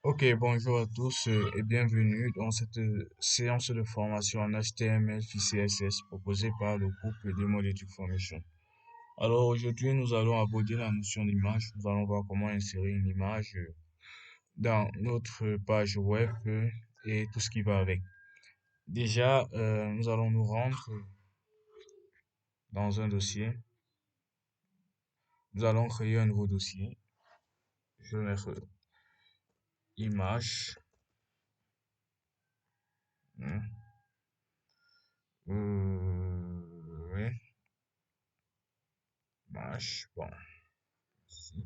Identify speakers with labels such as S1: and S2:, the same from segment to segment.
S1: Ok, bonjour à tous et bienvenue dans cette séance de formation en HTML puis CSS proposée par le groupe Demodetic Formation. Alors aujourd'hui, nous allons aborder la notion d'image. Nous allons voir comment insérer une image dans notre page web et tout ce qui va avec. Déjà, nous allons nous rendre dans un dossier. Nous allons créer un nouveau dossier. Je vais mettre image. Hmm. Oui, image. Bon. Ici.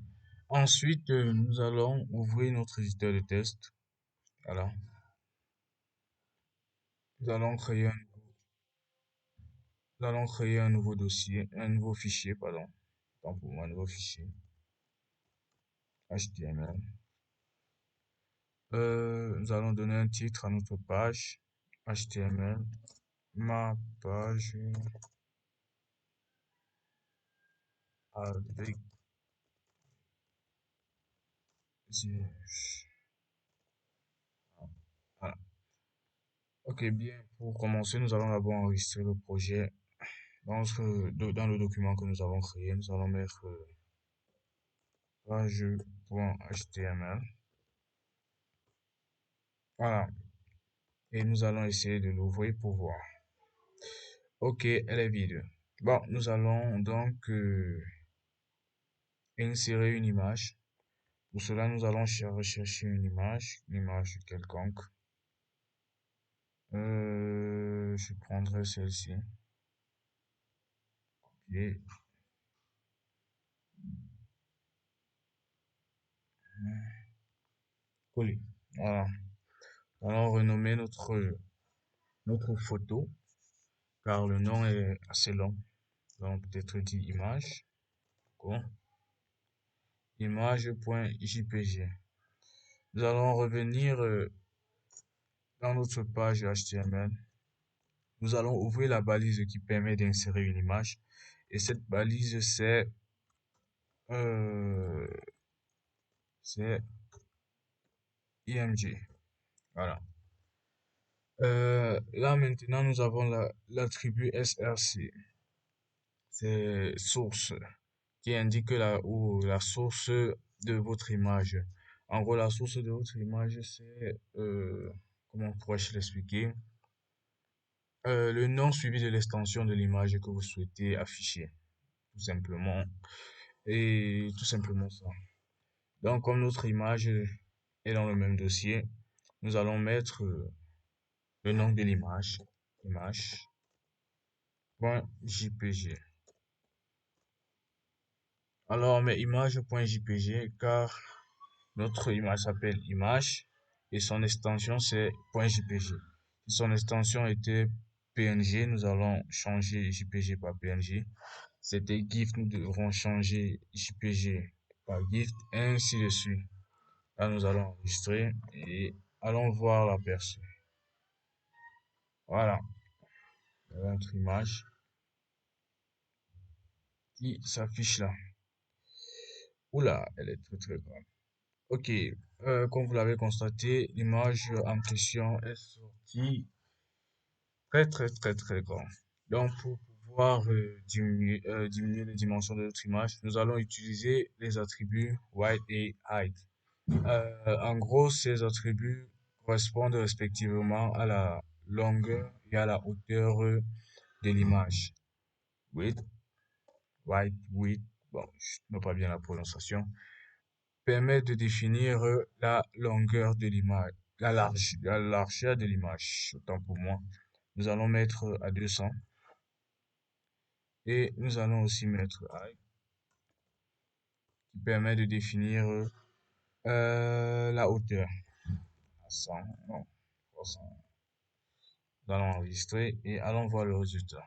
S1: Ensuite, nous allons ouvrir notre éditeur de test. Voilà. Nous allons créer un, nous allons créer un nouveau dossier, un nouveau fichier, pardon. Tant pour moi, un nouveau fichier. HTML. Nous allons donner un titre à notre page. HTML. Ma page avec voilà. Ok, bien. Pour commencer, nous allons d'abord enregistrer le projet dans le document que nous avons créé. Nous allons mettre page.html. Voilà. Et nous allons essayer de l'ouvrir pour voir. Ok, elle est vide. Bon, nous allons donc insérer une image. Pour cela, nous allons rechercher une image quelconque. Je prendrai celle-ci. Et coller. Voilà. Nous allons renommer notre photo, car le nom est assez long. Donc, peut-être dit image. Bon. Image.jpg. Nous allons revenir dans notre page HTML. Nous allons ouvrir la balise qui permet d'insérer une image. Et cette balise, euh, c'est img. Voilà. Là, maintenant, nous avons l'attribut src. C'est source qui indique la source de votre image. En gros, la source de votre image, c'est, comment pourrais-je l'expliquer? Le nom suivi de l'extension de l'image que vous souhaitez afficher, tout simplement. Et tout simplement ça. Donc, comme notre image est dans le même dossier, nous allons mettre le nom de l'image, image.jpg. Alors, on met image.jpg car notre image s'appelle image et son extension c'est .jpg. Si son extension était PNG, nous allons changer JPG par PNG. C'était GIF, nous devrons changer JPG par GIF, et ainsi de suite. Là, nous allons enregistrer et allons voir l'aperçu. Voilà, notre image qui s'affiche là. Oula, elle est très très grande. Ok, comme vous l'avez constaté, l'image en question est sortie très très très très grande. Donc, pour pouvoir diminuer les dimensions de notre image, nous allons utiliser les attributs width et height. En gros, ces attributs correspondent respectivement à la longueur et à la hauteur de l'image. Width, width, bon, je n'ai pas bien la prononciation, permet de définir la longueur de l'image, la largeur de l'image, autant pour moi. Nous allons mettre à 200 et nous allons aussi mettre height qui permet de définir la hauteur à 100, non, 300. Nous allons enregistrer et allons voir le résultat.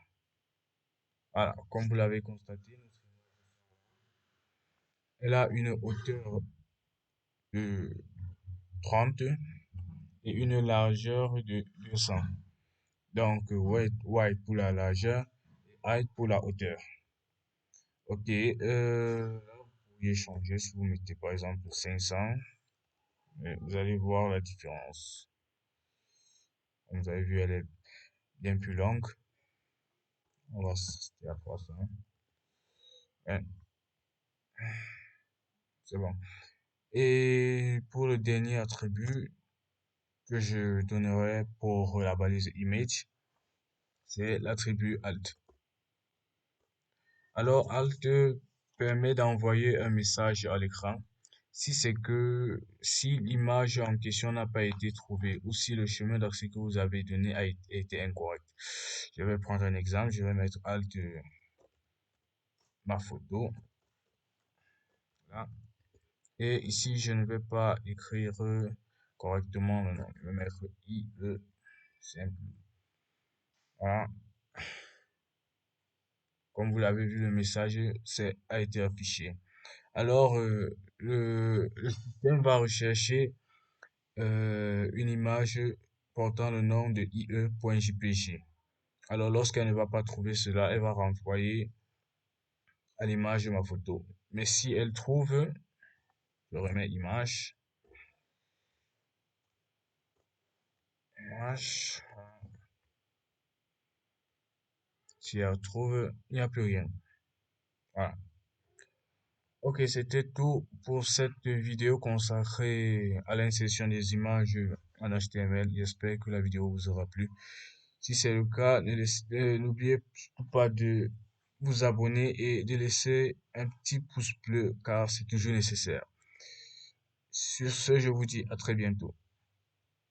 S1: Voilà, comme vous l'avez constaté, elle a une hauteur de 30 et une largeur de 200. Donc, width pour la largeur et height pour la hauteur. Ok, là, vous pourriez changer si vous mettez par exemple 500. Et vous allez voir la différence. Comme vous avez vu, elle est bien plus longue. On va c'était à 300. Ouais, c'est bon. Et pour le dernier attribut que je donnerai pour la balise image, c'est l'attribut alt. Alors, alt permet d'envoyer un message à l'écran si l'image en question n'a pas été trouvée ou si le chemin d'accès que vous avez donné a été incorrect. Je vais prendre un exemple, je vais mettre alt ma photo. Là. Et ici, je ne vais pas écrire correctement le nom. Je vais mettre IE simple. Voilà. Comme vous l'avez vu, le message a été affiché. Alors, le système va rechercher une image portant le nom de IE.jpg. Alors, lorsqu'elle ne va pas trouver cela, elle va renvoyer à l'image de ma photo. Mais si elle trouve, je remets image, image. Si elle trouve, il n'y a plus rien. Voilà. Ok, c'était tout pour cette vidéo consacrée à l'insertion des images en HTML. J'espère que la vidéo vous aura plu. Si c'est le cas, n'oubliez surtout pas de vous abonner et de laisser un petit pouce bleu car c'est toujours nécessaire. Sur ce, je vous dis à très bientôt.